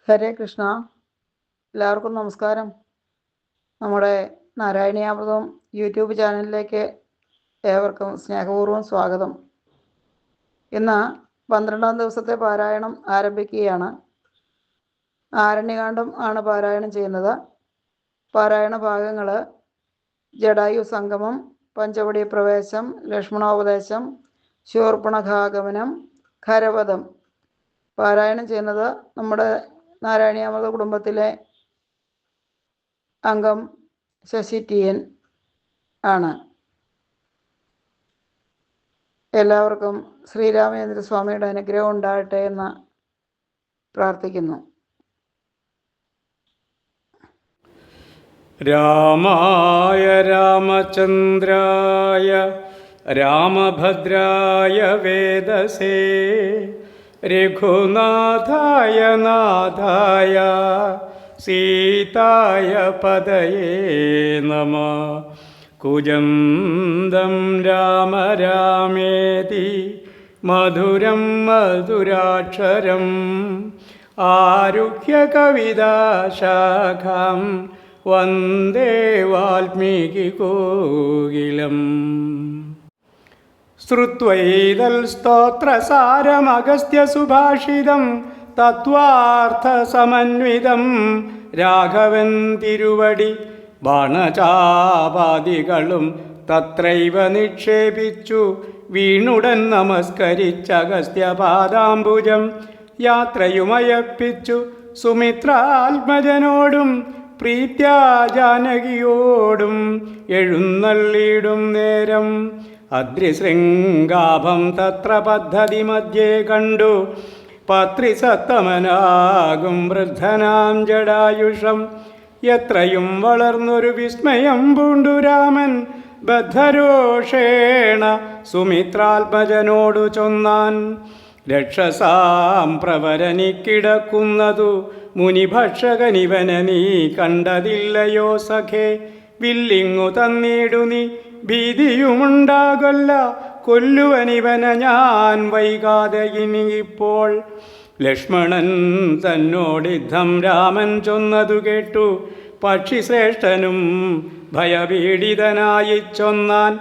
ഹരേ കൃഷ്ണ. എല്ലാവർക്കും നമസ്കാരം. നമ്മുടെ നാരായണീയാമൃതം യൂട്യൂബ് ചാനലിലേക്ക് ഏവർക്കും സ്നേഹപൂർവ്വം സ്വാഗതം. ഇന്ന് 12-ാം ദിവസത്തെ പാരായണം ആരംഭിക്കുകയാണ്. ആരണ്യകാണ്ഡം ആണ് പാരായണം ചെയ്യുന്നത്. പാരായണ ഭാഗങ്ങൾ: ജടായു സംഗമം, പഞ്ചവടി പ്രവേശം, ലക്ഷ്മണോപദേശം, ശൂർപ്പണഖാഗമനം, ഖരവധം. പാരായണം ചെയ്യുന്നത് നമ്മുടെ നാരായണീയാമൃത കുടുംബത്തിലെ അംഗം ശശി ടി.എൻ ആണ്. എല്ലാവർക്കും ശ്രീരാമചന്ദ്ര സ്വാമിയുടെ അനുഗ്രഹം ഉണ്ടാകട്ടെ എന്ന് പ്രാർത്ഥിക്കുന്നു. രാമായ രാമചന്ദ്രായ രാമഭദ്രായ വേദസേ രഘുനാഥായ നാഥായ സീതായ പദയേ നമഃ. കുജന്തം രാമ രാമേതി മധുരം മധുരാക്ഷരം ആരുഹ്യ കവിതാശാഖാം വന്ദേ വാൽമീകികോകിലം. ശ്രുത്വൈതൽ സ്തോത്രസാരമഗസ്ത്യസുഭാഷിതം തത്വാർത്ഥസമന്വിതം രാഘവൻ തിരുവടി ബാണചാപാദികളും തത്രൈവ നിക്ഷേപിച്ചു വീണുടൻ നമസ്കരിച്ചഗസ്ത്യപാദാംബുജം യാത്രയുമയപ്പിച്ചു സുമിത്രാത്മജനോടും പ്രീത്യാ ജാനകിയോടും എഴുന്നള്ളിയിടും നേരം അദ്രിശൃംഗാഭം തത്ര പദ്ധതി മധ്യേ കണ്ടു പത്രിസത്തമനാകും വൃദ്ധനാം ജടായുഷം. എത്രയും വളർന്നൊരു വിസ്മയം പൂണ്ടു രാമൻ ബദ്ധരോഷേണ സുമിത്രാത്മജനോടു ചൊന്നാൻ. രക്ഷസാം പ്രവരനിക്കിടക്കുന്നതു മുനിഭക്ഷകനിവനെ നീ കണ്ടതില്ലയോ സഖേ. വില്ലിങ്ങു തന്നിടു നീ ഭീതിയുമുണ്ടാകൊല്ല, കൊല്ലുവനിവനെ ഞാൻ വൈകാതെ ഇനിയിപ്പോൾ. ലക്ഷ്മണൻ തന്നോടിദ്ധം രാമൻ ചൊന്നതു കേട്ടു പക്ഷിശ്രേഷ്ഠനും ഭയപീഡിതനായി ചൊന്നാൻ.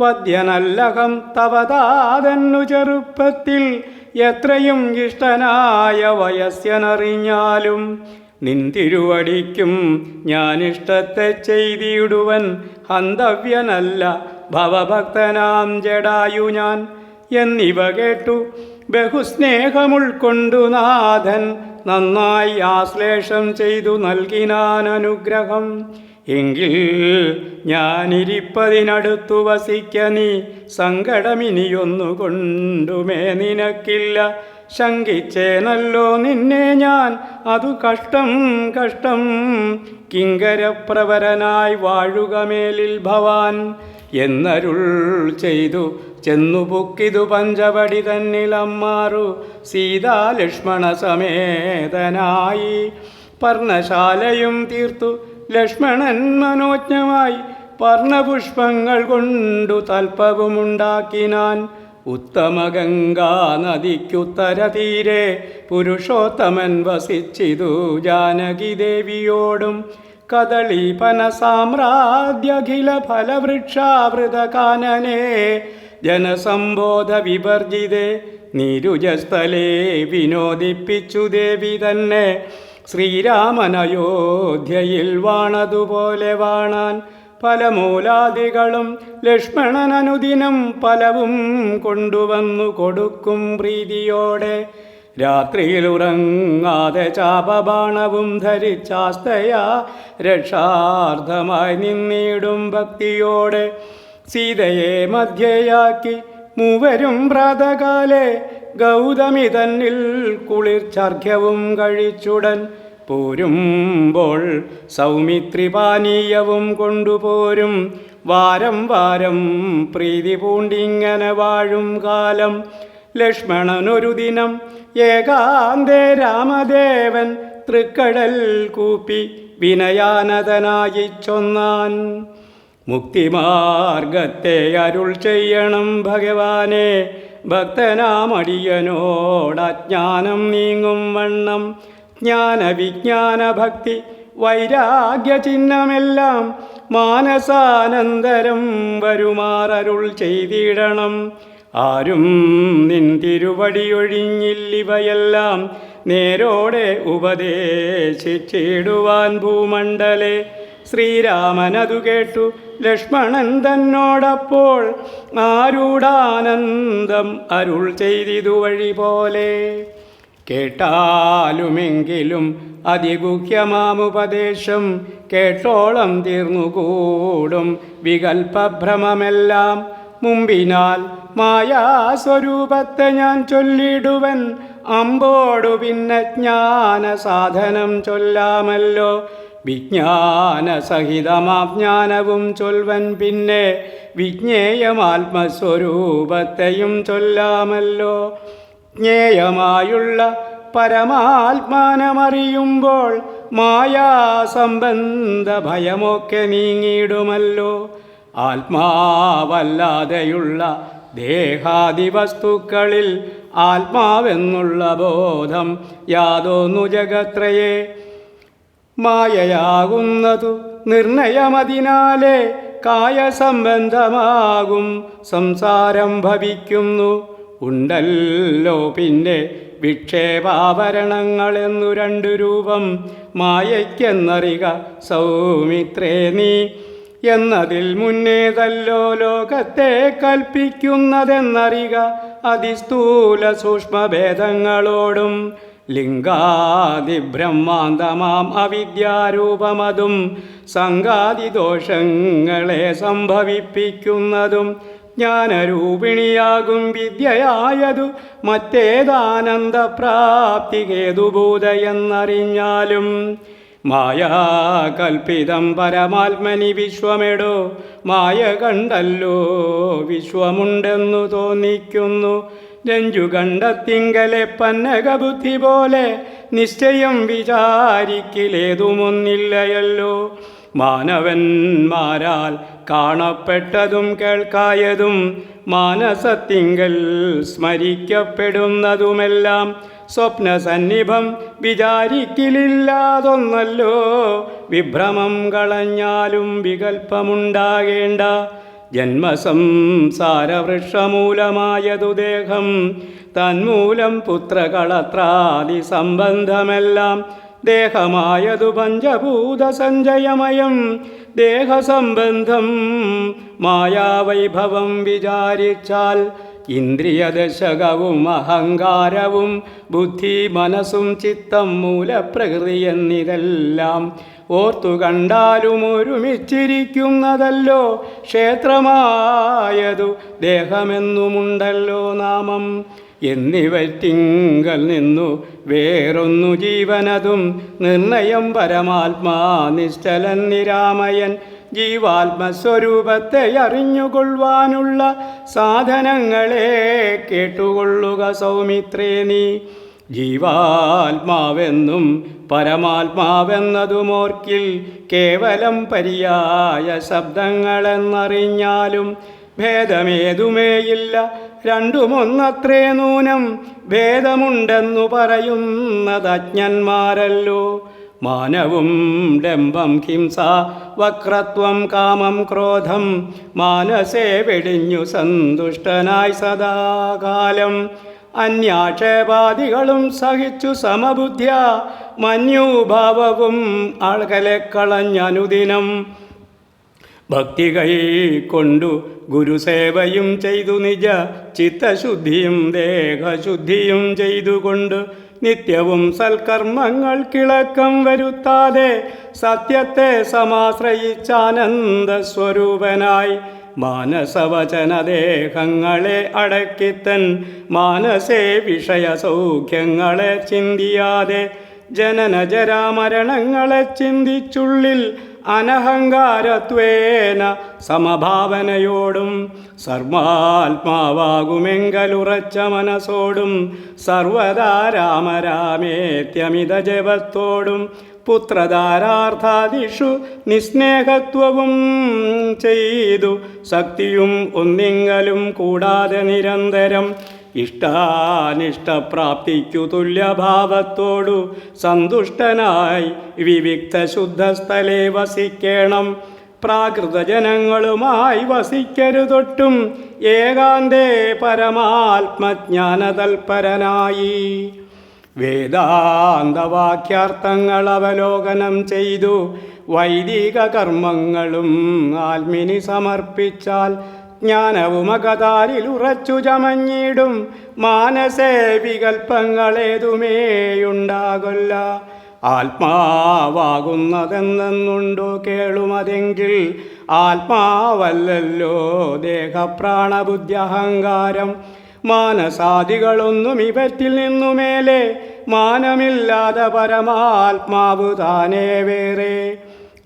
വദ്യനല്ലഹം തവതാതെന്നു ചെറുപ്പത്തിൽ എത്രയും ഇഷ്ടനായ വയസ്യനറിഞ്ഞാലും നിന്തിരുവടിക്കും ഞാനിഷ്ടത്തെ ചെയ്തിടുവൻ ഹന്തവ്യനല്ല ഭവഭക്തനാം ജടായു ഞാൻ. എന്നിവ കേട്ടു ബഹുസ്നേഹമുൾക്കൊണ്ടു നാഥൻ നന്നായി ആശ്ലേഷം ചെയ്തു നൽകിനാൻ അനുഗ്രഹം. എങ്കിൽ ഞാനിരിപ്പതിനടുത്തു വസിക്ക നീ സങ്കടമിനിയൊന്നുകൊണ്ടുമേ നിനക്കില്ല. ശങ്കിച്ചേനല്ലോ നിന്നെ ഞാൻ, അതു കഷ്ടം കഷ്ടം. കിങ്കരപ്രവരനായി വാഴുക മേലിൽ ഭവാൻ എന്നരുൾ ചെയ്തു ചെന്നു പൊക്കിതു പഞ്ചവടി തന്നിലമ്മാറു സീതാലക്ഷ്മണ സമേതനായി. പർണശാലയും തീർത്തു ലക്ഷ്മണൻ മനോജ്ഞമായി പർണപുഷ്പങ്ങൾ കൊണ്ടു തൽപ്പവുമുണ്ടാക്കിനാൻ. ഉത്തമഗംഗാ നദിക്കുത്തര തീരെ പുരുഷോത്തമൻ വസിച്ചിതു ജാനകി ദേവിയോടും. കദളീപന സാമ്രാജ്യഖില ഫലവൃക്ഷാവൃത കാനനേ ജനസംബോധ വിവർജിതേ നീരുജസ്ഥലേ വിനോദിപ്പിച്ചു ദേവി തന്നെ. ശ്രീരാമനയോധ്യയിൽ വാണതുപോലെ വാണാൻ ഫലമൂലാദികളും ലക്ഷ്മണനനുദിനം പലവും കൊണ്ടുവന്നു കൊടുക്കും പ്രീതിയോടെ. രാത്രിയിൽ ഉറങ്ങാതെ ചാപബാണവും ധരിച്ചാസ്തയാ രക്ഷാർത്ഥമായി നിന്നിടും ഭക്തിയോടെ. സീതയെ മധ്യയാക്കി മൂവരും പ്രാതകാലെ ഗൗതമി തന്നിൽ കുളിർച്ചർഘ്യവും കഴിച്ചുടൻ പോരുമ്പോൾ സൗമിത്രി പാനീയവും കൊണ്ടുപോരും. വാരം വാരം പ്രീതി പൂണ്ടിങ്ങനെ വാഴും കാലം. ലക്ഷ്മണനൊരു ദിനം ഏകാന്തേ രാമദേവൻ തൃക്കടൽ കൂപ്പി വിനയാനതനായി ചൊന്നാൻ. മുക്തിമാർഗത്തെ അരുൾ ചെയ്യണം ഭഗവാനെ, ഭക്തനാമടിയനോടജ്ഞാനം നീങ്ങും വണ്ണം ജ്ഞാനവിജ്ഞാന ഭക്തി വൈരാഗ്യ ചിഹ്നമെല്ലാം മാനസാനന്തരം വരുമാറരുൾ ചെയ്തിടണം. ആരും നിൻ തിരുവടിയൊഴിഞ്ഞില്ലിവയെല്ലാം നേരോടെ ഉപദേശിച്ചിടുവാൻ ഭൂമണ്ഡലെ. ശ്രീരാമനതു കേട്ടു ലക്ഷ്മണൻ തന്നോടപ്പോൾ ആരൂഢാനന്ദം അരുൾ ചെയ്തിതു വഴി പോലെ. കേട്ടാലുമെങ്കിലും അതിഗുഹ്യമാമുപദേശം കേട്ടോളം തീർന്നുകൂടും വികൽപ്പഭ്രമമെല്ലാം. മുമ്പിനാൽ മായാസ്വരൂപത്തെ ഞാൻ ചൊല്ലിടുവൻ അമ്പോടു പിന്നെ ജ്ഞാന സാധനം ചൊല്ലാമല്ലോ. വിജ്ഞാനസഹിതമാജ്ഞാനവും ചൊൽവൻ പിന്നെ വിജ്ഞേയമാത്മസ്വരൂപത്തെയും ചൊല്ലാമല്ലോ. ജ്ഞേയമായുള്ള പരമാത്മാനമറിയുമ്പോൾ മായാസംബന്ധ ഭയമൊക്കെ നീങ്ങിയിടുമല്ലോ. ആത്മാവല്ലാതെയുള്ള ദേഹാദിവസ്തുക്കളിൽ ആത്മാവെന്നുള്ള ബോധം യാതൊന്നു ജഗത്രയേ. മായയാകുന്നതു നിർണയമതിനാലേ കായസംബന്ധമാകും സംസാരം ഭവിക്കുന്നു. ഉണ്ടല്ലോ പിന്നെ വിക്ഷേപാഭരണങ്ങളെന്നു രണ്ടു രൂപം മായയ്ക്കെന്നറിക സൗമിത്രേ നീ. എന്നതിൽ മുന്നേതല്ലോ ലോകത്തെ കൽപ്പിക്കുന്നതെന്നറിക അതിസ്ഥൂല സൂക്ഷ്മഭേദങ്ങളോടും. ലിംഗാദിബ്രഹ്മാന്തമാം അവിദ്യാരൂപമതും സംഘാതിദോഷങ്ങളെ സംഭവിപ്പിക്കുന്നതും ജ്ഞാനരൂപിണിയാകും വിദ്യയായതു മറ്റേതാനന്ദപ്രാപ്തി ഹേതുഭൂതയെന്നറിഞ്ഞാലും. മായാകൽപ്പിതം പരമാത്മനി വിശ്വമെടോ. മായ കണ്ടല്ലോ വിശ്വമുണ്ടെന്നു തോന്നിക്കുന്നു. രഞ്ജുകണ്ഠത്തിങ്കലെ പന്നകബുദ്ധി പോലെ നിശ്ചയം വിചാരിക്കിലേതുമൊന്നില്ലയല്ലോ. മാനവന്മാരാൽ കാണപ്പെട്ടതും കേൾക്കായതും മാനസത്തിങ്കൽ സ്മരിക്കപ്പെടുന്നതുമെല്ലാം സ്വപ്നസന്നിഭം വിചാരിക്കലില്ലാതൊന്നല്ലോ. വിഭ്രമം കളഞ്ഞാലും വികൽപ്പമുണ്ടാകേണ്ട. ജന്മസംസാരവൃക്ഷമൂലമായതു ദേഹം. തന്മൂലം പുത്രകളത്രാദി സംബന്ധമെല്ലാം ദേഹമായതു പഞ്ചഭൂത സഞ്ചയമയം. ദേഹസംബന്ധം മായാവൈഭവം വിചാരിച്ചാൽ ഇന്ദ്രിയദശകവും അഹങ്കാരവും ബുദ്ധി മനസ്സും ചിത്തം മൂലപ്രകൃതി എന്നിതെല്ലാം ഓർത്തു കണ്ടാലും ഒരുമിച്ചിരിക്കുന്നതല്ലോ. ക്ഷേത്രമായതു ദേഹമെന്നുമുണ്ടല്ലോ നാമം. എന്നിവറ്റിങ്കൽ നിന്നു വേറൊന്നു ജീവനതും നിർണയം പരമാത്മാ നിശ്ചലൻ നിരാമയൻ. ജീവാത്മസ്വരൂപത്തെ അറിഞ്ഞുകൊള്ളുവാനുള്ള സാധനങ്ങളെ കേട്ടുകൊള്ളുക സൗമിത്രേ നീ. ജീവാത്മാവെന്നും പരമാത്മാവെന്നതുമോർക്കിൽ കേവലം പര്യായ ശബ്ദങ്ങളെന്നറിഞ്ഞാലും ഭേദമേതുമേയില്ല. രണ്ടുമൊന്നത്രേ നൂനം. ഭേദമുണ്ടെന്നു പറയുന്നത് അജ്ഞന്മാരല്ലോ. മാനവും ഡംബം ഹിംസ വക്രത്വം കാമം ക്രോധം മാനസേ വെടിഞ്ഞു സന്തുഷ്ടനായി സദാകാലം. അന്യാക്ഷേപാദികളും സഹിച്ചു സമബുദ്ധ്യ മന്യൂഭാവവും ആൾകലെ കളഞ്ഞനുദിനം. ഭക്തി കൈക്കൊണ്ടു ഗുരുസേവയും ചെയ്തു നിജ ചിത്തശുദ്ധിയും ദേഹശുദ്ധിയും ചെയ്തുകൊണ്ട് നിത്യവും സൽക്കർമ്മങ്ങൾ കിളക്കം വരുത്താതെ സത്യത്തെ സമാശ്രയിച്ചാനന്ദസ്വരൂപനായി മാനസവചനദേഹങ്ങളെ അടക്കിത്തൻ മാനസേ വിഷയസൗഖ്യങ്ങളെ ചിന്തിയാതെ ജനനജരാമരണങ്ങളെ ചിന്തിച്ചുള്ളിൽ അനഹങ്കാരത്വേന സമഭാവനയോടും സർവാത്മാവാകുമെങ്കലുറച്ച മനസ്സോടും സർവദാ രാമരാമേത്യമിത ജപത്തോടും പുത്രധാരാർത്ഥാദിഷു നിസ്നേഹത്വവും ചെയ്തു ശക്തിയും ഒന്നിങ്കലും കൂടാതെ നിരന്തരം ഇഷ്ടാനിഷ്ടപ്രാപ്തിക്കു തുല്യഭാവത്തോടു സന്തുഷ്ടനായി വിവിക്ത ശുദ്ധസ്ഥലേ വസിക്കണം. പ്രാകൃതജനങ്ങളുമായി വസിക്കരുതൊട്ടും ഏകാന്തേ പരമാത്മജ്ഞാനതൽപരനായി. വേദാന്തവാക്യാർത്ഥങ്ങൾ അവലോകനം ചെയ്തു വൈദിക കർമ്മങ്ങളും ആത്മിനി സമർപ്പിച്ചാൽ ജ്ഞാനവും അകതാരിൽ ഉറച്ചു ചമഞ്ഞിടും. മാനസേ വികൽപ്പങ്ങളേതുമേയുണ്ടാകൊല്ല. ആത്മാവാകുന്നതെന്നുണ്ടോ കേളുമതെങ്കിൽ ആത്മാവല്ലല്ലോ ദേഹപ്രാണബുദ്ധി അഹങ്കാരം. മാനസാദികളൊന്നും ഇവറ്റിൽ നിന്നുമേലെ മാനമില്ലാതെ പരമാത്മാവ് താനേ വേറെ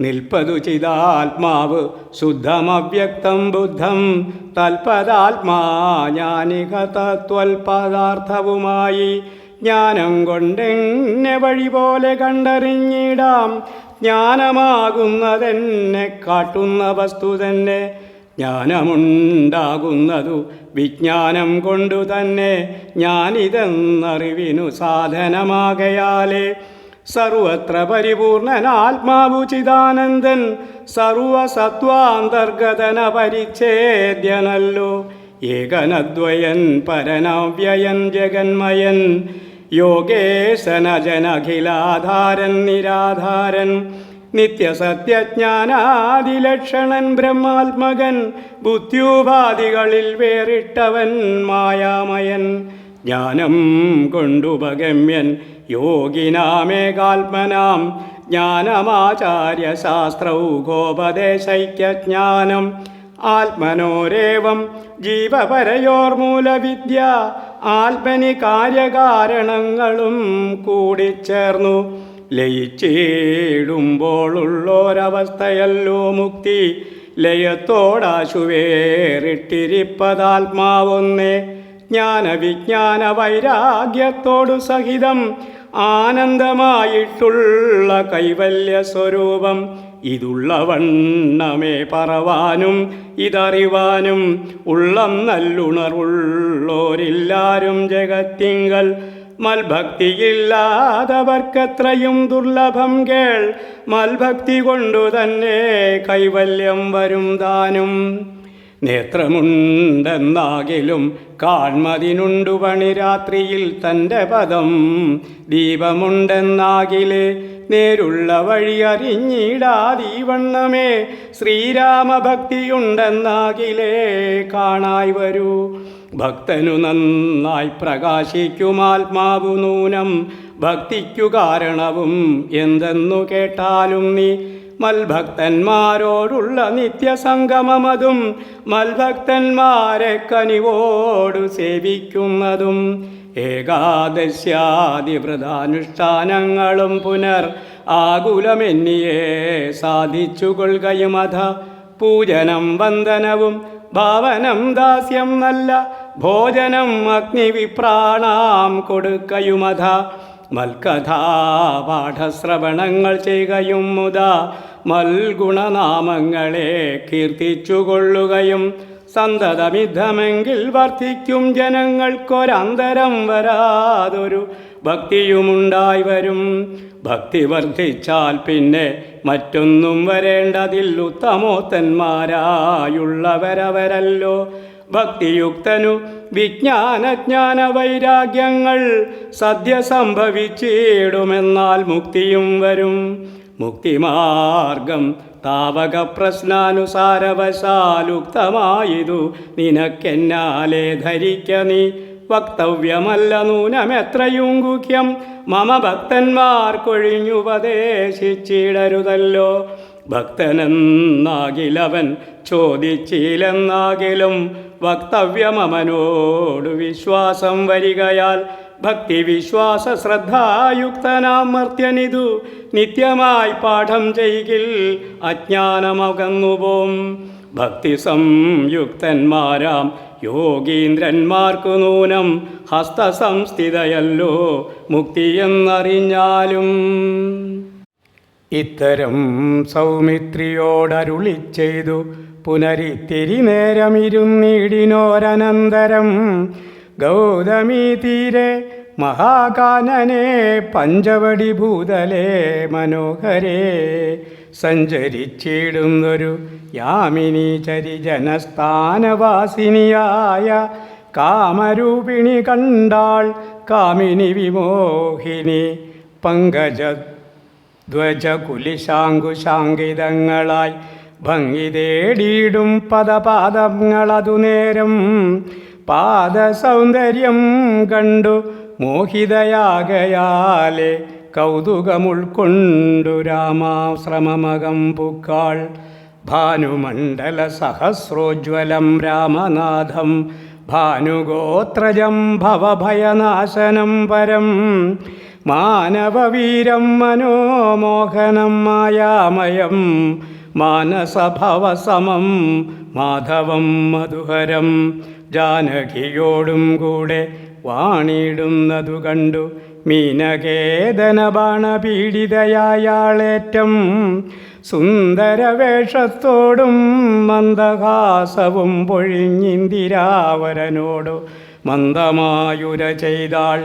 നിൽപ്പതു ചിതാത്മാവ് ശുദ്ധമവ്യക്തം ബുദ്ധം തൽപദാത്മാ ജ്ഞാനിക തത്വൽപദാർത്ഥവുമായി. ജ്ഞാനം കൊണ്ടെന്നെ വഴി പോലെ കണ്ടറിഞ്ഞിടാം. ജ്ഞാനമാകുന്നതെന്നെ കാട്ടുന്ന വസ്തു തന്നെ. ജ്ഞാനമുണ്ടാകുന്നതു വിജ്ഞാനം കൊണ്ടു തന്നെ. ഞാനിതെന്നറിവിനു സാധനമാകയാലേ സർവത്ര പരിപൂർണനാത്മാവു ചിദാനന്ദൻ. സർവസത്വാന്തർഗതന പരിച്ഛേദ്യനല്ലോ. ഏകനദ്വയൻ പരനവ്യയൻ ജഗന്മയൻ. യോഗേശനജനഖിലാധാരൻ നിരാധാരൻ. നിത്യസത്യജ്ഞാനാദിലക്ഷണൻ ബ്രഹ്മാത്മകൻ. ബുദ്ധ്യൂപാധികളിൽ വേറിട്ടവൻ മായാമയൻ. ജ്ഞാനം കൊണ്ടുപഗമ്യൻ യോഗിനാമേകാത്മനാം. ജ്ഞാനമാചാര്യശാസ്ത്രൗഘോപദേശൈക്യജ്ഞാനം. ആത്മനോരേവം ജീവപരയോർമൂലവിദ്യ. ആത്മനി കാര്യകാരണങ്ങളും കൂടിച്ചേർന്നു ലയിച്ചിടുമ്പോഴുള്ളൊരവസ്ഥയല്ലോ മുക്തി. ലയത്തോടാശു വേറിട്ടിരിപ്പതാത്മാവൊന്നേ. ജ്ഞാനവിജ്ഞാന വൈരാഗ്യത്തോടു സഹിതം ആനന്ദമായിട്ടുള്ള കൈവല്യ സ്വരൂപം. ഇതുള്ള വണ്ണമേ പറവാനും ഇതറിവാനും ഉള്ളം നല്ലുണർവുള്ളോരില്ലാരും ജഗത്തിങ്കൽ. മൽഭക്തിയില്ലാതവർക്കത്രയും ദുർലഭം കേൾ. മൽഭക്തി കൊണ്ടു തന്നെ കൈവല്യം വരും താനും. നേത്രമുണ്ടെന്നാകിലും കാൺമതിനുണ്ടു പണി. രാത്രിയിൽ തൻ്റെ പദം ദീപമുണ്ടെന്നാകിലേ നേരുള്ള വഴി അറിഞ്ഞിടാതീവണ്ണമേ. ശ്രീരാമഭക്തിയുണ്ടെന്നാകിലേ കാണായി വരൂ. ഭക്തനു നന്നായി പ്രകാശിക്കുമാത്മാവു നൂനം. ഭക്തിക്കു കാരണവും എന്തെന്നു കേട്ടാലും നീ. മൽഭക്തന്മാരോടുള്ള നിത്യസംഗമമതും മൽഭക്തന്മാരെ കനിവോടു സേവിക്കുന്നതും. ഏകാദശ്യാദിവ്രതാനുഷ്ഠാനങ്ങളും പുനർ ആകുലമെന്നിയെ സാധിച്ചുകൊള്ളുകയുമഥ. പൂജനം വന്ദനവും ഭാവനം ദാസ്യം നല്ല ഭോജനം അഗ്നിവിപ്രാണാം കൊടുക്കയുമഥ. മൽകഥാപാഠശ്രവണങ്ങൾ ചെയ്യുകയും മുതാ മൽഗുണനാമങ്ങളെ കീർത്തിച്ചുകൊള്ളുകയും. സന്തതമിദ്ധമെങ്കിൽ വർദ്ധിക്കും ജനങ്ങൾക്കൊരന്തരം വരാതൊരു ഭക്തിയുമുണ്ടായി വരും. ഭക്തി വർദ്ധിച്ചാൽ പിന്നെ മറ്റൊന്നും വരേണ്ടതിൽ. ഉത്തമോത്തന്മാരായുള്ളവരവരല്ലോ. ഭക്തിയുക്തനു വിജ്ഞാനജ്ഞാന വൈരാഗ്യങ്ങൾ സദ്യ സംഭവിച്ചിടുമെന്നാൽ മുക്തിയും വരും. മുക്തിമാർഗം താവക പ്രശ്നാനുസാരവശാലുക്തമായതു നിനക്കെന്നാലെ ധരിക്ക നീ. വക്തവ്യമല്ല നൂനമെത്രയും ഗുഹ്യം. മമ ഭക്തന്മാർക്കൊഴിഞ്ഞുപദേശിച്ചിടരുതല്ലോ. ഭക്തനെന്നാകിലവൻ ചോദിച്ചില്ലെന്നാകിലും വക്തവ്യമമനോടു വിശ്വാസം വരികയാൽ. ഭക്തി വിശ്വാസ ശ്രദ്ധായുക്തനാം മർത്യനിതു നിത്യമായി പാഠം ചെയ്കിൽ അജ്ഞാനമകന്നുപോം. ഭക്തി സംയുക്തന്മാരാം യോഗീന്ദ്രന്മാർക്കു നൂനം ഹസ്തസംസ്ഥിതയല്ലോ മുക്തിയെന്നറിഞ്ഞാലും. ഇത്തരം സൗമിത്രിയോടരുളി ചെയ്തു പുനരിത്തിരി നേരമിരുന്നിടിനോരനന്തരം. ഗൗതമീ തീരെ മഹാകാനനെ പഞ്ചവടി ഭൂതലേ മനോഹരേ സഞ്ചരിച്ചിടുന്നൊരു യാമിനി ചരിജനസ്ഥാനവാസിനിയായ കാമരൂപിണി കണ്ടാൾ കാമിനി വിമോഹിനി പങ്കജധ്വജകുലിശാങ്കുശാങ്കിതങ്ങളായി ഭംഗി തേടിയിടും പദപാദങ്ങളതു നേരം പാദസൗന്ദര്യം കണ്ടു മോഹിതയാകയാലെ കൗതുകമുൾക്കൊണ്ടു രാമാശ്രമമകം പുക്കാൾ ഭാനുമണ്ഡല സഹസ്രോജ്വലം രാമനാഥം ഭാനുഗോത്രജം ഭവഭയനാശനം പരം മാനവവീരം മനോമോഹനം മായാമയം മാനസഭവസമം മാധവം മധുഹരം ജാനകിയോടും കൂടെ വാണിടുന്നതു കണ്ടു മീനകേതന ബാണപീഡിതയായാളേറ്റം സുന്ദരവേഷത്തോടും മന്ദഹാസവും പൊഴിഞ്ഞിന്ദിരാവരനോടു മന്ദമായുര ചെയ്താൾ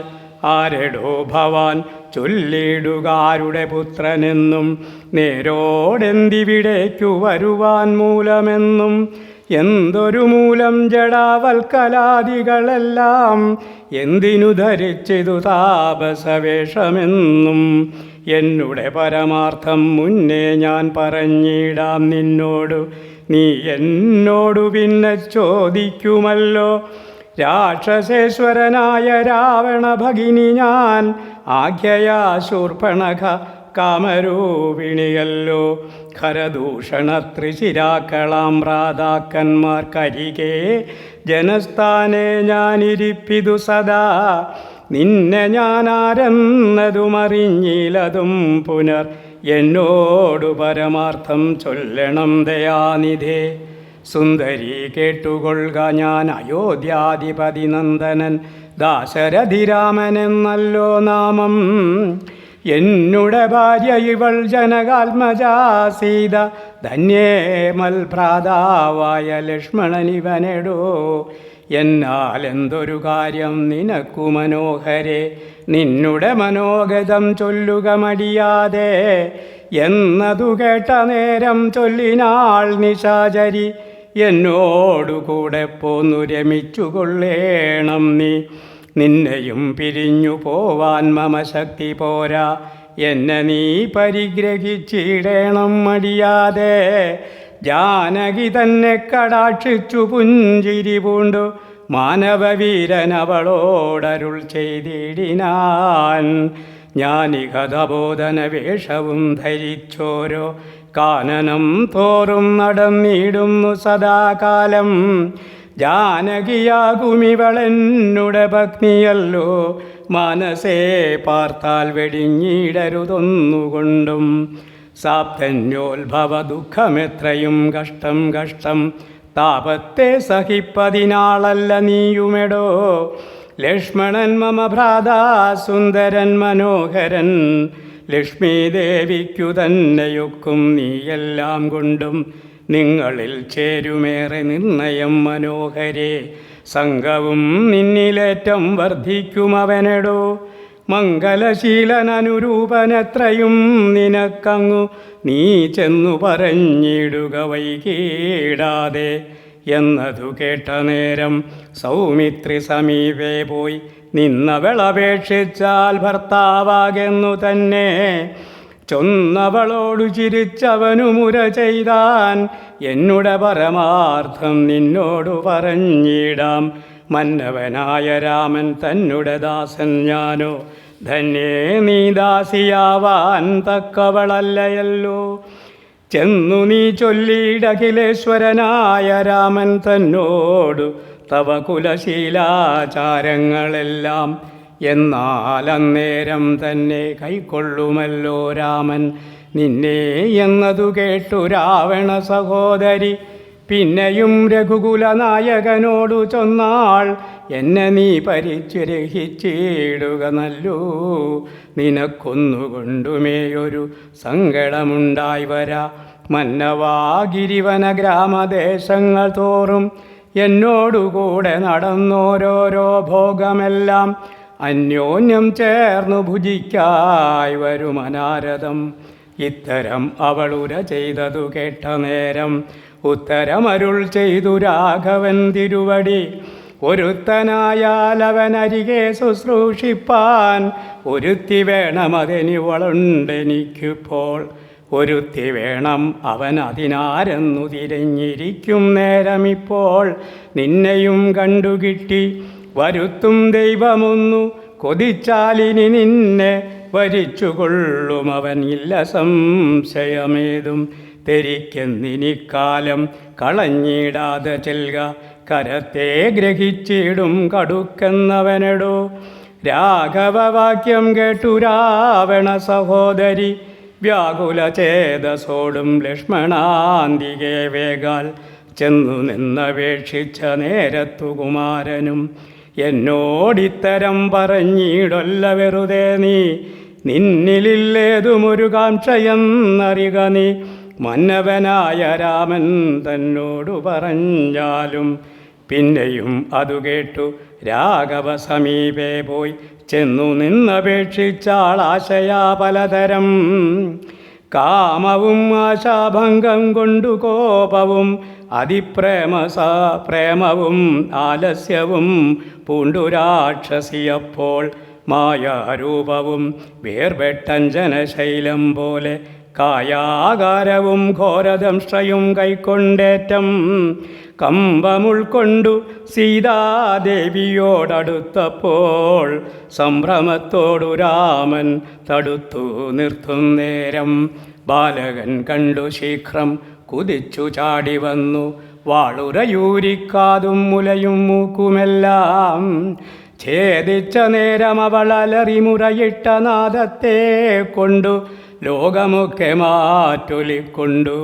ആരെടോ ഭവാൻ ചൊല്ലിടുകാരുടെ പുത്രനെന്നും നേരോടെന്തിവിടേക്കു വരുവാൻ മൂലമെന്നും എന്തൊരു മൂലം ജഡാവൽക്കലാദികളെല്ലാം എന്തിനു ധരിച്ചിതു താപസവേഷമെന്നും എന്നുടെ പരമാർത്ഥം മുന്നേ ഞാൻ പറഞ്ഞിടാം നിന്നോടു നീ എന്നോടു പിന്നെ ചോദിക്കുമല്ലോ രാക്ഷസേശ്വരനായ രാവണ ഭഗിനി ഞാൻ ആഖ്യയാ ശൂർപ്പണഖ കാമരൂപിണിയല്ലോ ഖരദൂഷണ ത്രിശിരാക്കളാം ഭ്രാതാക്കന്മാർക്കരികെ ജനസ്ഥാനെ ഞാനിരിപ്പിതു സദാ നിന്നെ ഞാൻ ആരെന്നതുമറിഞ്ഞിലതും പുനർ എന്നോടു പരമാർത്ഥം ചൊല്ലണം ദയാനിധേ സുന്ദരി കേട്ടുകൊള്ളുക ഞാൻ അയോധ്യാധിപതി നന്ദനൻ ദാശരഥിരാമനെന്നല്ലോ നാമം എന്നുടെ ഭാര്യ ഇവൾ ജനകാത്മജാ സീത ധന്യേ മൽഭ്രാതാവായ ലക്ഷ്മണനിവനെടോ എന്നാൽ എന്തൊരു കാര്യം നിനക്കു മനോഹരെ നിന്നുടെ മനോഗതം ചൊല്ലുക മടിയാതെ എന്നതു കേട്ട നേരം ചൊല്ലിനാൾ നിശാചരി എന്നോടുകൂടെ പോന്നു രമിച്ചുകൊള്ളേണം നീ നിന്നെയും പിരിഞ്ഞു പോവാൻ മമ ശക്തി പോരാ എന്നെ നീ പരിഗ്രഹിച്ചിടേണം മടിയാതെ ജാനകി തന്നെ കടാക്ഷിച്ചു പുഞ്ചിരി പൂണ്ടു മാനവവീരൻ അവളോടരുൾ ചെയ്തിടിനാൻ ഞാനികഥബോധന വേഷവും ധരിച്ചോരോ കാനനം തോറും നടന്നിടുന്നു സദാകാലം ജാനകിയാകുമിവളെന്നുടെ ഭഗ്നിയല്ലോ മനസ്സേ പാർത്താൽ വെടിഞ്ഞിടരുതൊന്നുകൊണ്ടും സാപ്തന്യോത്ഭവ ദുഃഖമെത്രയും കഷ്ടം കഷ്ടം താപത്തെ സഹിപ്പതിനാളല്ല നീയുമെടോ ലക്ഷ്മണൻ മമ ഭ്രാതാ സുന്ദരൻ മനോഹരൻ ലക്ഷ്മീദേവിക്കു തന്നെയൊക്കും നീയെല്ലാം കൊണ്ടും നിങ്ങളിൽ ചേരുമേറെ നിർണയം മനോഹരേ സംഘവും നിന്നിലേറ്റം വർദ്ധിക്കുമവനെടോ മംഗലശീലനനുരൂപനെത്രയും നിനക്കങ്ങു നീ ചെന്നു പറഞ്ഞിടുക വൈകീടാതെ എന്നതു കേട്ട നേരം സൗമിത്രി സമീപേ പോയി നിന്നവളപേക്ഷിച്ചാൽ ഭർത്താവാകെന്നു തന്നെ ചൊന്നവളോടു ചിരിച്ചവനു മുര ചെയ്താൻ എന്നുടെ പരമാർത്ഥം നിന്നോടു പറഞ്ഞിടാം മന്നവനായ രാമൻ തന്നുടെ ദാസൻ ഞാനോ ധന്യേ നീ ദാസിയാവാൻ തക്കവളല്ലയല്ലോ ചെന്നു നീ ചൊല്ലിയിടഖിലേശ്വരനായ രാമൻ തന്നോടു തവ കുലശീലാചാരങ്ങളെല്ലാം എന്നാൽ അന്നേരം തന്നെ കൈക്കൊള്ളുമല്ലോ രാമൻ നിന്നെ എന്നതു കേട്ടു രാവണ സഹോദരി പിന്നെയും രഘുകുലനായകനോടു ചൊന്നാൾ എന്നെ നീ പരിചരിച്ചിടുക നല്ലൂ നിനക്കൊന്നുകൊണ്ടുമേയൊരു സങ്കടമുണ്ടായി വരാ മന്നവാ ഗിരിവന ഗ്രാമദേശങ്ങൾ തോറും എന്നോടുകൂടെ നടന്നോരോരോ ഭോഗമെല്ലാം അന്യോന്യം ചേർന്നു ഭുജിക്കായി വരും അനാരദം. ഇത്തരം അവളുര ചെയ്തതു കേട്ട നേരം ഉത്തരമരുൾ ചെയ്തു രാഘവൻ തിരുവടി. ഒരുത്തനായാൽ അവനരികെ ശുശ്രൂഷിപ്പാൻ ഒരുത്തി വേണമതെനിവളുണ്ടെനിക്കിപ്പോൾ. ഒരുത്തി വേണം അവൻ അതിനാരെന്നു തിരഞ്ഞിരിക്കും നേരമിപ്പോൾ. നിന്നെയും കണ്ടുകിട്ടി വരുത്തും ദൈവമൊന്നു കൊതിച്ചാലിനി നിന്നെ വരിച്ചുകൊള്ളും അവൻ, ഇല്ല സംശയമേതും. തെരിക്കെന്നിനിക്കാലം കളഞ്ഞിടാതെ ചെൽക, കരത്തെ ഗ്രഹിച്ചിടും കടുക്കെന്നവനെടോ. രാഘവവാക്യം കേട്ടു രാവണ സഹോദരി വ്യാകുലചേതസോടും ലക്ഷ്മണാന്തികെ വേഗാൽ ചെന്നു നിന്നപേക്ഷിച്ച നേരത്തു കുമാരനും എന്നോടിത്തരം പറഞ്ഞിടൊല്ല വെറുതെ നീ. നിന്നിലില്ലേതുമൊരു കാംക്ഷയെന്നറിക നീ. മന്നവനായ രാമൻ തന്നോടു പറഞ്ഞാലും പിന്നെയും അതു കേട്ടു രാഘവ സമീപേ പോയി ചെന്നു നിന്നപേക്ഷിച്ചാൾ ആശയാ പലതരം. കാമവും ആശാഭംഗം കൊണ്ടു കോപവും പ്രേമവും ആലസ്യവും പൂണ്ടു രാക്ഷസിയപ്പോൾ. മായാരൂപവും വേർപെട്ടഞ്ജനശൈലം പോലെ കായാകാരവും ഘോരദംഷ്ടയും കൈക്കൊണ്ടേറ്റം കമ്പമുൾക്കൊണ്ടു സീതാദേവിയോടടുത്തപ്പോൾ സംഭ്രമത്തോടു രാമൻ തടുത്തു നിർത്തും നേരം. ബാലകൻ കണ്ടു ശീഘ്രം കുതിച്ചു ചാടി വന്നു വാളുരയൂരിക്കാതും മുലയും മൂക്കുമെല്ലാം. ഛേദിച്ച നേരം അവൾ അലറിമുറയിട്ട നാദത്തെ കൊണ്ടു ലോകമൊക്കെ മാറ്റൊലിക്കൊണ്ടു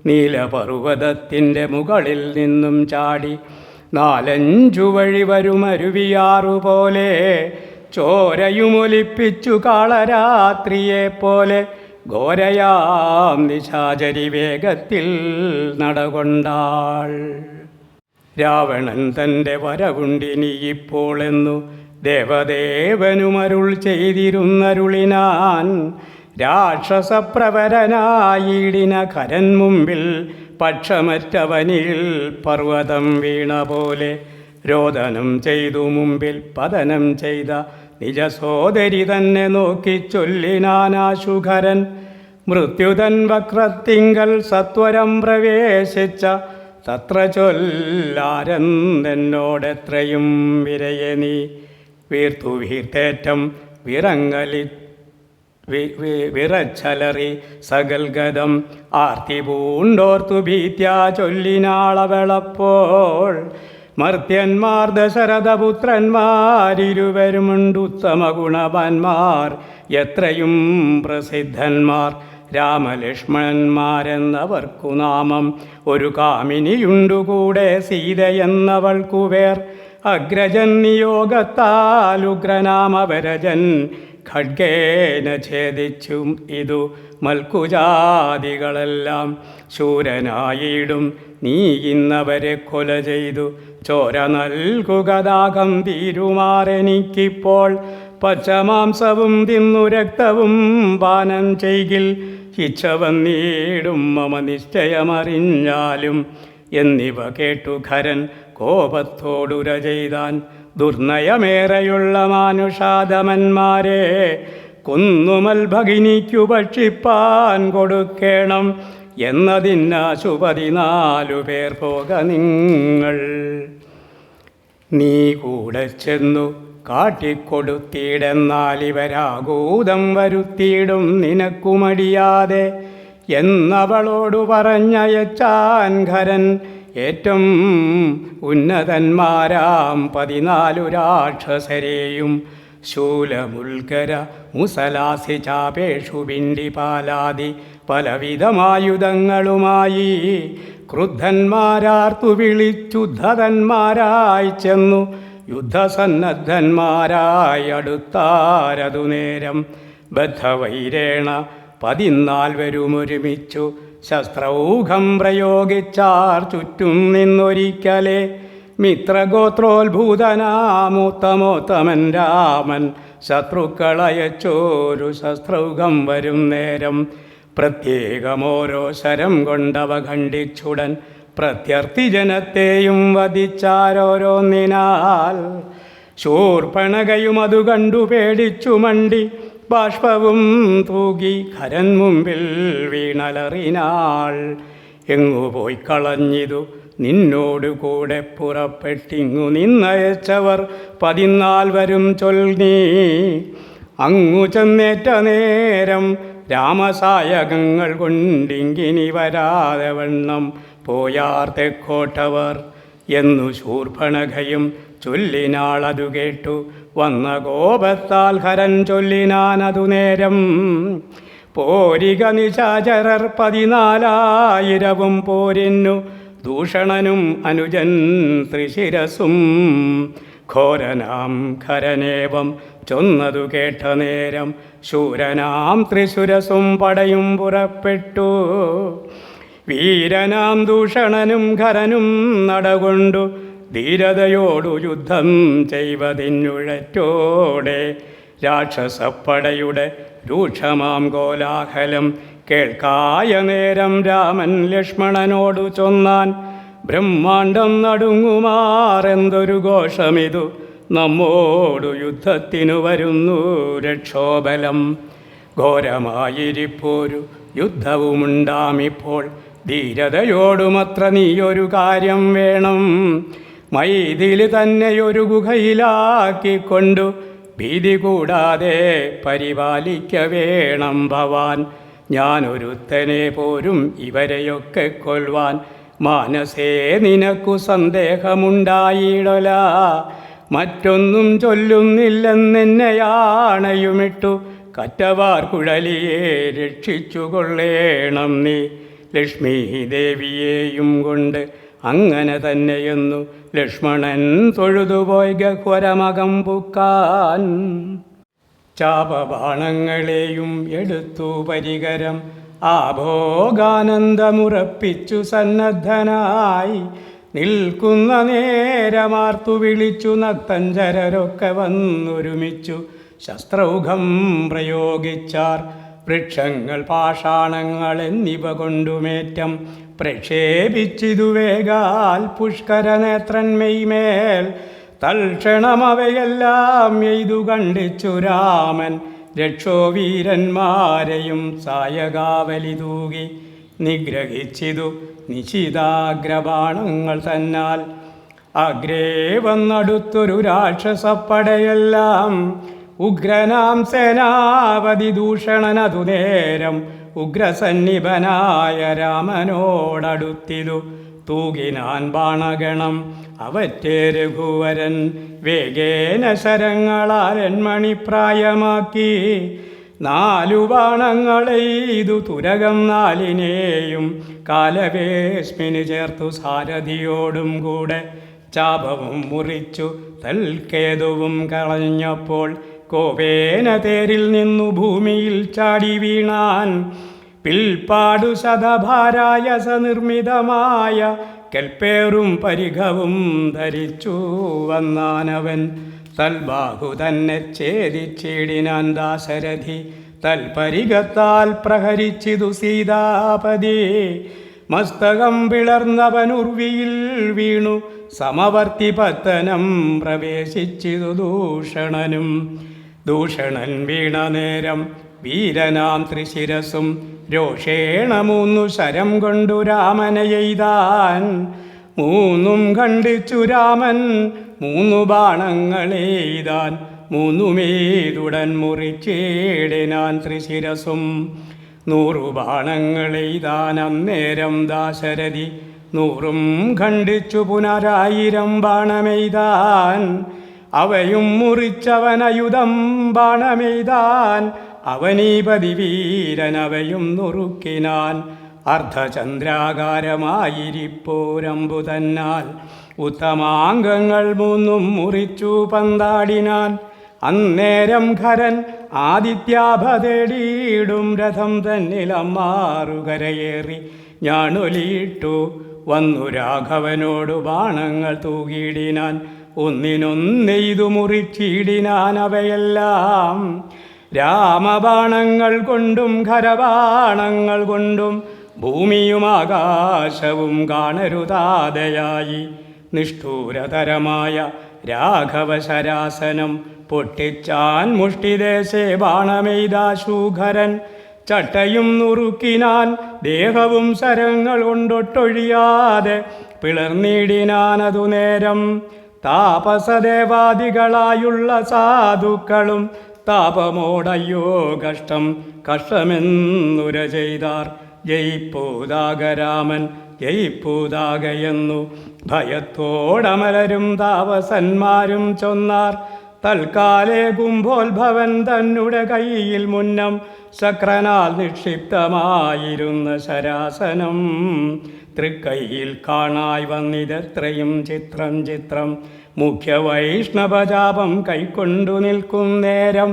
നീലപർവ്വതത്തിൻ്റെ മുകളിൽ നിന്നും ചാടി 4-5 വഴി വരുമരുവിയാറുപോലെ ചോരയുമൊലിപ്പിച്ചു കാളരാത്രിയെപ്പോലെ ഘോരയാം നിശാചരി വേഗത്തിൽ നടകൊണ്ടാൾ. രാവണൻ തൻ്റെ വരവുണ്ടിനിയിപ്പോളെന്നു ദേവദേവനുമരുൾ ചെയ്തിരുന്നരുളിനാൻ. രാക്ഷസപ്രവരനായിടിന ഖരൻ മുമ്പിൽ പക്ഷമറ്റവനിൽ പർവ്വതം വീണ പോലെ രോദനം ചെയ്തു മുമ്പിൽ പതനം ചെയ്ത നിജ സോദരി തന്നെ നോക്കി ചൊല്ലിനാനാശുഖരൻ. മൃത്യുതൻ വക്രത്തിങ്കൽ സത്വരം പ്രവേശിച്ച തത്ര ചൊല്ലാരെന്നെന്നോടെത്രയും വിരയെ നീ. വീർത്തു വീർത്തേറ്റം വിറച്ചലറി സകൽഗതം ആർത്തി പൂണ്ടോർത്തു ഭീത്യാ ചൊല്ലിനാളവളപ്പോൾ. മർത്യന്മാർ ദശരഥപുത്രന്മാരിരുവരുമുണ്ടുത്തമ ഗുണവാന്മാർ എത്രയും പ്രസിദ്ധന്മാർ. രാമലക്ഷ്മണന്മാരെന്നവർക്കു നാമം ഒരു കാമിനിയുണ്ടുകൂടെ സീതയെന്നവൾക്കു വേർ. അഗ്രജൻ നിയോഗത്താൽ ഉഗ്രനാമവരജൻ ഖഡ്ഗേന ഛേദിച്ചും ഇതു മൽക്കുജാതികളെല്ലാം. ശൂരനായിടും നീ ഇന്നവരെ കൊല ചെയ്തു ചോര നൽകുകദാഹം തീരുമാറെനിക്കിപ്പോൾ. പച്ചമാംസവും തിന്നു രക്തവും പാനം ചെയ്കിൽ ഇച്ഛ വന്നീടും മമ നിശ്ചയമറിഞ്ഞാലും. എന്നിവ കേട്ടു ഖരൻ കോപത്തോടുര ചെയ്താൻ. ദുർനയമേറെയുള്ള മാനുഷാദമന്മാരെ കൊന്നുമൽ ഭഗിനിക്കു ഭക്ഷിപ്പാൻ കൊടുക്കേണം എന്നതിനാശു 14 പേർ പോക നിങ്ങൾ. നീ കൂടെ ചെന്നു കാട്ടിക്കൊടുത്തിയിടെന്നാൽ ഇവരാകൂതം വരുത്തിയിടും നിനക്കുമടിയാതെ എന്നവളോടു പറഞ്ഞയച്ചാൻ ഖരൻ. ഏറ്റവും ഉന്നതന്മാരാം 14 രാക്ഷസരെയും ശൂലമുൽക്കര മുസലാസി ചാപേഷു പിണ്ടിപാലാദി പലവിധമായുധങ്ങളുമായി ക്രുദ്ധന്മാരാർത്തു വിളിച്ചുദ്ധതന്മാരായി ചെന്നു യുദ്ധസന്നദ്ധന്മാരായി അടുത്താരതു നേരം. ബദ്ധവൈരേണ 14 ശസ്ത്രൗഘം പ്രയോഗിച്ചാർ ചുറ്റും നിന്നൊരിക്കലേ. മിത്രഗോത്രോത്ഭൂതനാമൂത്തമോത്തമൻ രാമൻ ശത്രുക്കളയച്ചോരു ശസ്ത്രൗകം വരും നേരം പ്രത്യേകമോരോ ശരം കൊണ്ടവ ഖണ്ഡിച്ചുടൻ പ്രത്യർത്ഥി ജനത്തെയും വധിച്ചാരോരോന്നിനാൽ. ശൂർപ്പണകയും അതു കണ്ടു പേടിച്ചു മണ്ടി ബാഷ്പവും തൂകി ഖരൻ മുമ്പിൽ വീണലറിനാൾ. എങ്ങു പോയി കളഞ്ഞിതു നിന്നോടു കൂടെ പുറപ്പെട്ടിങ്ങു നിന്നയച്ചവർ 14 ചൊൽനീ. അങ്ങു ചെന്നേറ്റ നേരം രാമസായകങ്ങൾ കൊണ്ടിങ്കിനി വരാതെ വണ്ണം പോയാർ തെക്കോട്ടവർ എന്നു ശൂർപ്പണഖയും ചൊല്ലിനാളതു കേട്ടു. വന്ന കോപത്താൽ ഹരൻ ചൊല്ലിനാനതു നേരം. പോരിക നിശാചരർ 14,000 പോരിന്നു ദൂഷണനും അനുജൻ ത്രിശിരസും. ഘോരനാം ഖരനേവം ചൊന്നതു കേട്ട നേരം ശൂരനാം ത്രിശുരസും പടയും പുറപ്പെട്ടു. വീരനാം ദൂഷണനും ഖരനും നടകൊണ്ടു ധീരതയോടു യുദ്ധം ചെയ്വതിനുഴറ്റോടെ. രാക്ഷസപ്പടയുടെ രൂക്ഷമാം കോലാഹലം കേൾക്കായ നേരം രാമൻ ലക്ഷ്മണനോടു ചൊന്നാൻ. ബ്രഹ്മാണ്ടം നടുങ്ങുമാറെന്തൊരു ഘോഷമിതു, നമ്മോടു യുദ്ധത്തിനു വരുന്നു രക്ഷോബലം. ഘോരമായിരിപ്പോരു യുദ്ധവുമുണ്ടാമിപ്പോൾ, ധീരതയോടുമത്ര നീയൊരു കാര്യം വേണം. മൈഥിലി തന്നെയൊരു ഗുഹയിലാക്കിക്കൊണ്ടു ഭീതി കൂടാതെ പരിപാലിക്ക വേണം ഭവാൻ. ഞാനൊരുത്തനെ പോരും ഇവരെയൊക്കെ കൊല്ലുവാൻ. മാനസേ നിനക്കു സന്ദേഹമുണ്ടായിടല, മറ്റൊന്നും ചൊല്ലുന്നില്ലെന്നെന്നെയാണയുമിട്ടു കറ്റവാർ കുഴലിയെ രക്ഷിച്ചു കൊള്ളേണം നീ. ലക്ഷ്മീ ദേവിയെയും കൊണ്ട് അങ്ങനെ തന്നെയെന്നു ലക്ഷ്മണൻ തൊഴുതുപോയി ഗഹ്വരമകം പുക്കാൻ. ചാപബാണങ്ങളെയും എടുത്തു പരികരം ആഭോഗാനന്ദമുറപ്പിച്ചു സന്നദ്ധനായി. നിൽക്കുന്ന നേരമാർത്തു വിളിച്ചു നക്തഞ്ചരരൊക്കെ വന്നൊരുമിച്ചു ശസ്ത്രൗഘം പ്രയോഗിച്ചാർ. വൃക്ഷങ്ങൾ പാഷാണങ്ങൾ എന്നിവ കൊണ്ടുമേറ്റം പ്രക്ഷേപിച്ചിതു വേഗാൽ പുഷ്കരനേത്രന്മെയ്മേൽ. തൽക്ഷണമവയെല്ലാം എയ്തു കണ്ടിച്ചു രാമൻ രക്ഷോവീരന്മാരെയും സായകാവലി തൂകി നിഗ്രഹിച്ചിതു നിശിതാഗ്രബാണങ്ങൾ തന്നാൽ. അഗ്രേ വന്നടുത്തൊരു രാക്ഷസപ്പടയെല്ലാം ഉഗ്രനാം സേനാപതി ദൂഷണനതു നേരം ഉഗ്രസന്നിഭനായ രാമനോടടുത്തിതു. തൂകിനാൻ ബാണഗണം അവറ്റേ രഘുവരൻ വേഗേന ശരങ്ങളാൽ എൺമണിപ്രായമാക്കി. 4 ബാണങ്ങളെയ്തു തുരകം 4നെയും കാലവേശ്മിന് ചേർത്തു സാരഥിയോടും കൂടെ. ചാപവും മുറിച്ചു തൽക്കേതുവും കളഞ്ഞപ്പോൾ കോപേന തേരിൽ നിന്നു ഭൂമിയിൽ ചാടി വീണാൻ. പിൽപ്പാടു ശതഭാരായസ നിർമ്മിതമായ കൽപ്പേറും പരിഘവും ധരിച്ചു വന്നാനവൻ. തൽബാഹു തന്നെ ഛേദിച്ചിടിനാൻ ദാശരഥി. തൽപരികത്താൽ പ്രഹരിച്ചിതു സീതാപതി. മസ്തകം പിളർന്നവനുർവിയിൽ വീണു സമവർത്തി പത്തനം പ്രവേശിച്ചിതു ദൂഷണനും. ദൂഷണൻ വീണ നേരം വീരനാം ത്രിശിരസും രോഷേണ 3 ശരം കൊണ്ടു രാമനെ എയ്താൻ. 3 ഖണ്ഡിച്ചു രാമൻ 3 ബാണങ്ങളെയ്താൻ. 3 മുറിച്ചിടിനാൻ ത്രിശിരസും. 100 ബാണങ്ങളെയ്താൻ അന്നേരം ദാശരഥി. 100 ഖണ്ഡിച്ചു പുനരായിരം ബാണമെയ്താൻ. അവയും മുറിച്ചവനയുധം ബാണമെയ്താൻ. അവനീപതി വീരനവയും നുറുക്കിനാൻ. അർദ്ധചന്ദ്രാകാരമായിരിപ്പോരമ്പു തന്നാൽ ഉത്തമാംഗങ്ങൾ 3 മുറിച്ചു പന്താടിനാൻ. അന്നേരം ഖരൻ ആദിത്യാഭ തേടിയിടും രഥം തന്നിലമ്മാറുകരയേറി ഞാണൊലിയിട്ടു വന്നു രാഘവനോടു ബാണങ്ങൾ തൂകിയിടിനാൻ. ഒന്നിനൊന്നെയ്തു മുറിച്ചിടിനാൻ അവയെല്ലാം. രാമബാണങ്ങൾ കൊണ്ടും ഖരബാണങ്ങൾ കൊണ്ടും ഭൂമിയും ആകാശവും കാണരുതാതെയായി. നിഷ്ഠൂരതരമായ രാഘവശരാസനം പൊട്ടിച്ചാൻ മുഷ്ടിദേശേ ബാണമെയ്താശൂഖരൻ. ചട്ടയും നുറുക്കിനാൻ ദേഹവും ശരങ്ങൾ കൊണ്ടൊട്ടൊഴിയാതെ പിളർന്നിടിനാനതു നേരം. താപസദേവാദികളായുള്ള സാധുക്കളും താപമോടയ്യോ കഷ്ടം കഷ്ടമെന്നുര ചെയ്താർ. ജയിപ്പൂതാകരാമൻ ജയിപ്പൂതാകയെന്നു ഭയത്തോടമലരും താപസന്മാരും ചൊന്നാർ. തൽക്കാലേ കുംഭോത്ഭവൻ തന്നെ കയ്യിൽ മുന്നം ശക്രനാൽ നിക്ഷിപ്തമായിരുന്ന ശരാസനം തൃക്കൈയിൽ കാണായി വന്നിതെത്രയും ചിത്രം ചിത്രം. മുഖ്യ വൈഷ്ണവജാപം കൈക്കൊണ്ടു നിൽക്കും നേരം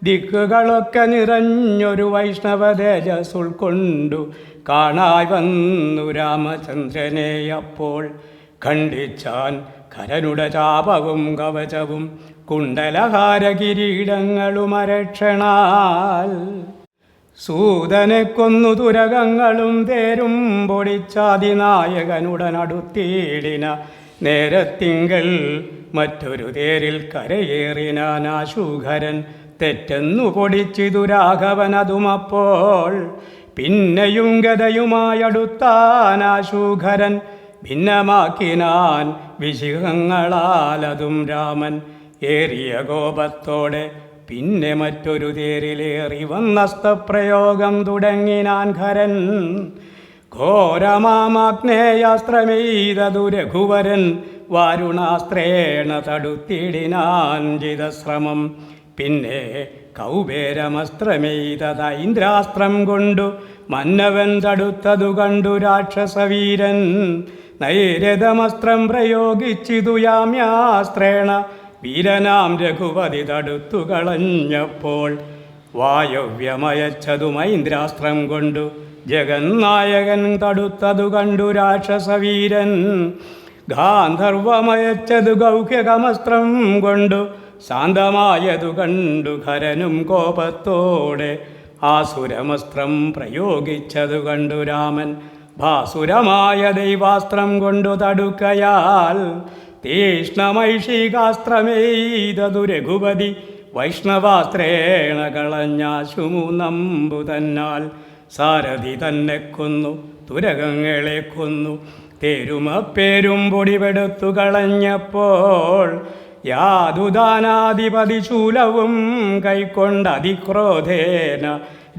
ദിക്കുകളൊക്കെ നിറഞ്ഞൊരു വൈഷ്ണവ തേജസ് ഉൾക്കൊണ്ടു കാണായി വന്നു രാമചന്ദ്രനെ. അപ്പോൾ ഖണ്ഡിച്ചാൻ ഖരനുടെ ചാപവും കവചവും കുണ്ടലഹാര കിരീടങ്ങളും അരക്ഷണാൽ. സൂതനെ കൊന്നു തുരകങ്ങളും തേരും പൊടിച്ചാതിനായകനുടനടുത്തിടിന നേരത്തിങ്കൽ മറ്റൊരു തേരിൽ കരയേറിനാശൂഖരൻ. തെറ്റെന്നു പൊടിച്ചിതു രാഘവനതുമപ്പോൾ. പിന്നെയും ഗതയുമായടുത്താനാശൂഖരൻ ഭിന്നമാക്കിനാൻ വിശിഖങ്ങളാലതും രാമൻ. ഏറിയ കോപത്തോടെ പിന്നെ മറ്റൊരു തേരിലേറി വന്നസ്തപ്രയോഗം തുടങ്ങിനാൻ ഖരൻ. ഘോരമാമാഗ്നേയാസ്ത്രമെയ്തതു രഘുവരൻ വാരുണാസ്ത്രേണ തടുത്തിടിനാൻ ജിതശ്രമം. പിന്നെ കൗബേരമസ്ത്രമെയ്തത ഇന്ദ്രാസ്ത്രം കൊണ്ടു മന്നവൻ തടുത്തതു കണ്ടു രാക്ഷസവീരൻ. നൈരഥമസ്ത്രം പ്രയോഗിച്ചിതു യാമ്യാസ്ത്രേണ വീരനാം രഘുപതി തടുത്തു കളഞ്ഞപ്പോൾ. വായവ്യമയച്ചതു മൈന്ദ്രാസ്ത്രം കൊണ്ടു ജഗന്നായകൻ തടുത്തതു കണ്ടു രാക്ഷസവീരൻ. ഗാന്ധർവമയച്ചതു ഗൗഹ്യകമസ്ത്രം കൊണ്ടു ശാന്തമായതു കണ്ടു ഖരനും കോപത്തോടെ. ആസുരമസ്ത്രം പ്രയോഗിച്ചതു കണ്ടു രാമൻ ഭാസുരമായ ദൈവാസ്ത്രം കൊണ്ടു തടുക്കയാൽ. തീഷ്ണമൈഷികാസ്ത്രമെയ്തതു രഘുപതി വൈഷ്ണവാസ്ത്രേണ കളഞ്ഞാശുമു നമ്പു തന്നാൽ. സാരഥി തന്നെ കൊന്നു തുരകങ്ങളെ കൊന്നു തേരുമപ്പേരും പൊടിപെടുത്തു കളഞ്ഞപ്പോൾ. യാതുദാനാധിപതി ശൂലവും കൈക്കൊണ്ട അതിക്രോധേന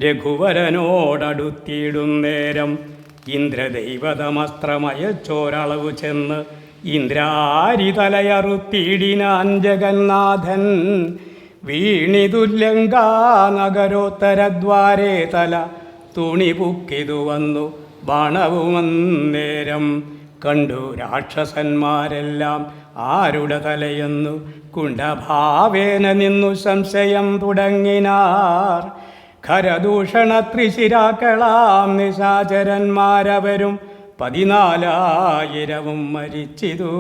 രഘുവരനോടടുത്തിടും നേരം. ഇന്ദ്രദൈവതമസ്ത്രമയച്ചോരളവു ചെന്ന് ഇന്ദ്രാരിതലയറുത്തിടിനാൻ ജഗന്നാഥൻ. വീണിതുല്യങ്കാ നഗരോത്തരദ്വാരേ തല തുണിപുക്കിതു വന്നു ബാണവുമന്നേരം. കണ്ടു രാക്ഷസന്മാരെല്ലാം ആരുടെ തലയെന്നു കുണ്ഠഭാവേന നിന്നു സംശയം തുടങ്ങിനാർ. ഖരദൂഷണ ത്രിശിരാക്കളാം നിശാചരന്മാരവരും 14,000 മരിച്ചിതു.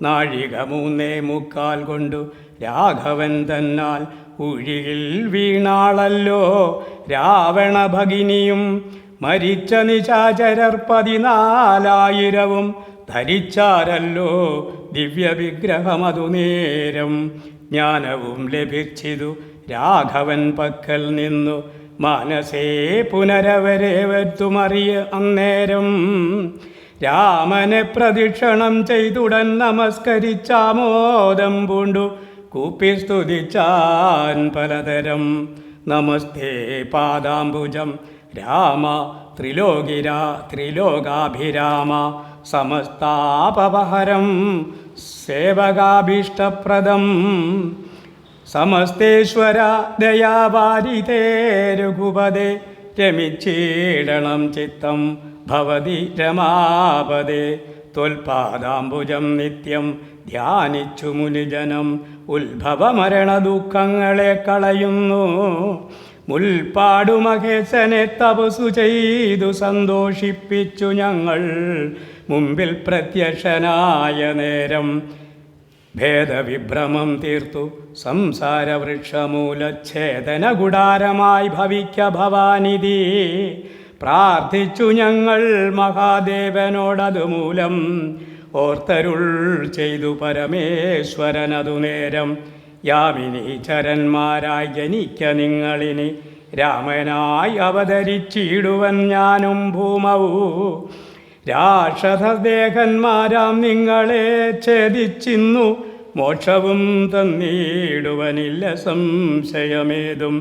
നാഴിക 3:45 കൊണ്ടു രാഘവൻ തന്നാൽ ഉഴിയിൽ വീണാളല്ലോ രാവണ ഭഗിനിയും. മരിച്ച നിശാചരർ 14,000 ധരിച്ചാരല്ലോ ദിവ്യവിഗ്രഹമതു നേരം. ജ്ഞാനവും ലഭിച്ചിതു രാഘവൻ പക്കൽ നിന്നു മനസേ പുനരവരെ വരുത്തുമറിയ അന്നേരം. രാമനെ പ്രദക്ഷിണം ചെയ്തുടൻ നമസ്കരിച്ചാമോദം പൂണ്ടു കൂപ്പി സ്തുതിച്ചാൻ പലതരം. നമസ്തേ പാദാംബുജം രാമ ത്രിലോകാഭിരാമ സമസ്താപഹരം സേവകാഭീഷ്ടപ്രദം. സമസ്തേശ്വര ദയാവാരിതേ രഘുപദേ രമിച്ചീടണം ചിത്തം ഭവതി രമാപദേ. ത്വൽപാദാംബുജം നിത്യം ധ്യാനിച്ചു മുനിജനം ഉത്ഭവമരണ ദുഃഖങ്ങളെ കളയുന്നു. മുൽപ്പാടു മഹേശനെ തപസ്സു ചെയ്തു സന്തോഷിപ്പിച്ചു ഞങ്ങൾ. മുമ്പിൽ പ്രത്യക്ഷനായ നേരം ഭേദവിഭ്രമം തീർത്തു സംസാരവൃക്ഷമൂലച്ഛേദന ഗുഡാരമായി ഭവിക്ക ഭവാനിധി. പ്രാർത്ഥിച്ചു ഞങ്ങൾ മഹാദേവനോടതുമൂലം ഓർത്തരുൾ ചെയ്തു പരമേശ്വരനതു നേരം. യാമിനി ചരന്മാരായി ജനിക്ക നിങ്ങളിനി രാമനായി അവതരിച്ചിടുവൻ ഞാനും ഭൂമവൂ. രാക്ഷസദേഹന്മാരാം നിങ്ങളെ ഛേദിച്ചിന്നു മോക്ഷവും തന്നിടുവനില്ല സംശയമേതും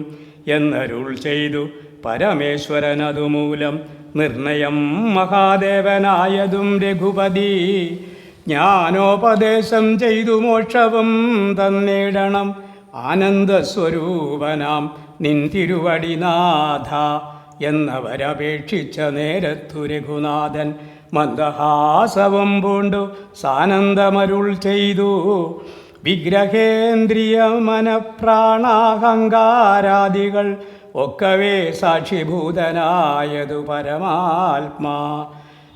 എന്നരുൾ ചെയ്തു പരമേശ്വരനതുമൂലം. നിർണയം മഹാദേവനായതും രഘുപതി ജ്ഞാനോപദേശം ചെയ്തു മോക്ഷവും തന്നിടണം. ആനന്ദസ്വരൂപനാം നിൻ തിരുവടിനാഥ എന്നവരപേക്ഷിച്ച നേരത്തു രഘുനാഥൻ മന്ദഹാസവും പൂണ്ടു സാനന്ദമരുൾ ചെയ്തു. വിഗ്രഹേന്ദ്രിയ മനഃപ്രാണാഹങ്കാരാദികൾ ഒക്കവേ സാക്ഷിഭൂതനായതു പരമാത്മാ.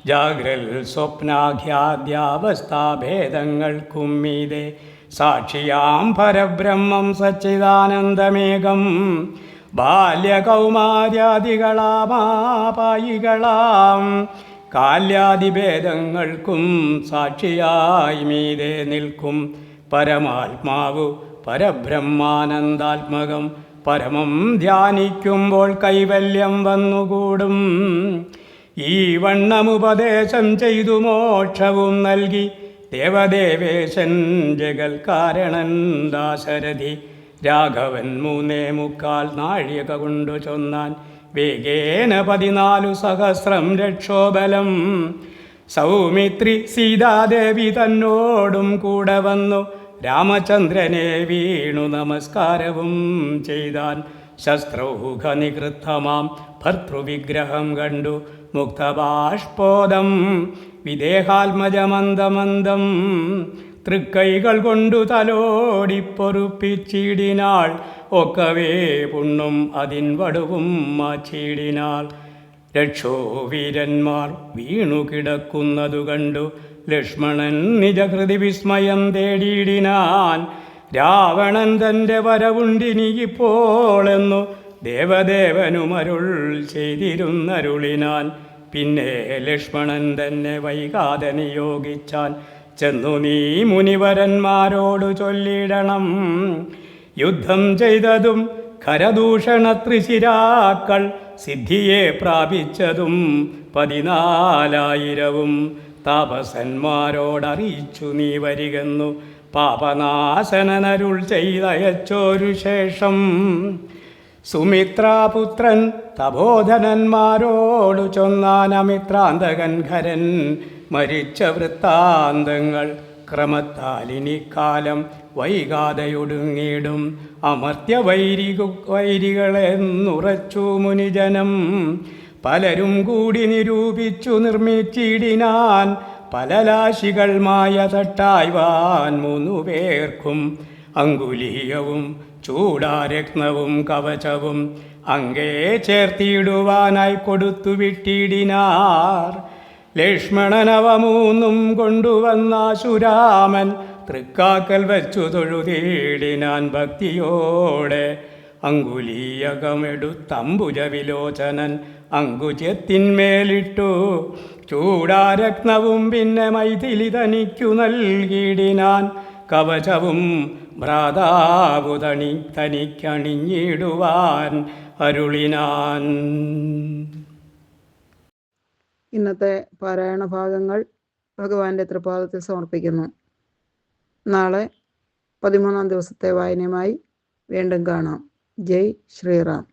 ജാഗ്രൽ സ്വപ്നാഖ്യാദ്യാവസ്ഥാഭേദങ്ങൾക്കും മീതെ സാക്ഷിയാം പരബ്രഹ്മം സച്ചിദാനന്ദമേകം. ബാല്യകൗമാര്യാദികളാമാപായികളാം കാല്യാദിഭേദങ്ങൾക്കും സാക്ഷിയായി മീതെ നിൽക്കും പരമാത്മാവു പരബ്രഹ്മാനന്ദാത്മകം. പരമം ധ്യാനിക്കുമ്പോൾ കൈവല്യം വന്നുകൂടും. ഈ വണ്ണമുപദേശം ചെയ്തു മോക്ഷവും നൽകി ദേവദേവേശൻ ജഗൽക്കാരണൻ ദാശരഥി. രാഘവൻ 3.25 നാഴിക കൊണ്ടു ചൊന്നാൻ വേഗേന 14 സഹസ്രം രക്ഷോബലം. സൗമിത്രി സീതാദേവി തന്നോടും കൂടെ വന്നു രാമചന്ദ്രനെ വീണു നമസ്കാരവും ചെയ്താൻ. ശസ്ത്രൗഘ നികൃത്തമാം ഭർതൃവിഗ്രഹം കണ്ടു മുക്തബാഷ്പോദം വിദേഹാത്മജമന്ദമന്ദം. തൃക്കൈകൾ കൊണ്ടു തലോടിപ്പൊറുപ്പിച്ചിടിനാൾ. ഒക്കവേ പുണ്ണും അതിൻ വടുവും മാച്ചിടിനാൾ. രക്ഷോവീരന്മാർ വീണു കിടക്കുന്നതു കണ്ടു ലക്ഷ്മണൻ നിജഹൃതി വിസ്മയം തേടിയിടിനാൻ. രാവണൻ തൻ്റെ വരവുണ്ടിനിയിപ്പോളെന്നു ദേവദേവനുമരുൾ ചെയ്തിരുന്നരുളിനാൻ. പിന്നെ ലക്ഷ്മണൻ തന്നെ വൈകാതെ നിയോഗിച്ചാൻ. ചെന്നു നീ മുനിവരന്മാരോടു ചൊല്ലിടണം. യുദ്ധം ചെയ്തതും ഖരദൂഷണ ത്രിശിരാക്കൾ സിദ്ധിയെ പ്രാപിച്ചതും 14,000 താപസന്മാരോടറിയിച്ചു നീ വരികെന്നു പാപനാശനനരുൾ ചെയ്തയച്ചോരു ശേഷം. സുമിത്രാപുത്രൻ തപോധനന്മാരോടു ചൊന്നാൻ അമിത്രാന്തകൻ ഖരൻ മരിച്ച വൃത്താന്തങ്ങൾ. ക്രമത്താലിനിക്കാലം വൈകാതെയൊടുങ്ങിടും അമർത്യ വൈരികളെന്നുറച്ചു മുനിജനം. പലരും കൂടി നിരൂപിച്ചു നിർമ്മിച്ചിടിനാൻ പലലാശികൾ മായ തട്ടായ്വാൻ 3 പേർക്കും. അങ്കുലീയവും ചൂടാരത്നവും കവചവും അങ്കേ ചേർത്തിടുവാനായി കൊടുത്തു വിട്ടിടിനാർ. ലക്ഷ്മണനവ 3 കൊണ്ടുവന്നാശുരാമൻ തൃക്കാക്കൽ വച്ചു തൊഴുതീടിനാൻ ഭക്തിയോടെ. അങ്കുലീയകമെടുത്തംബുജവിലോചനൻ അങ്കുചത്തിന്മേലിട്ടു ചൂടാരത്നവും പിന്നെ മൈഥിലി തനിക്കു നൽകിയിടിനാൻ. കവചവും ഭ്രാതാവു തനിക്കണിഞ്ഞിടുവാൻ അരുളിനാൻ. ഇന്നത്തെ പാരായണ ഭാഗങ്ങൾ ഭഗവാന്റെ തൃപാദത്തിൽ സമർപ്പിക്കുന്നു. നാളെ 13-ാം ദിവസത്തെ വായനയുമായി വീണ്ടും കാണാം. ജയ് ശ്രീറാം.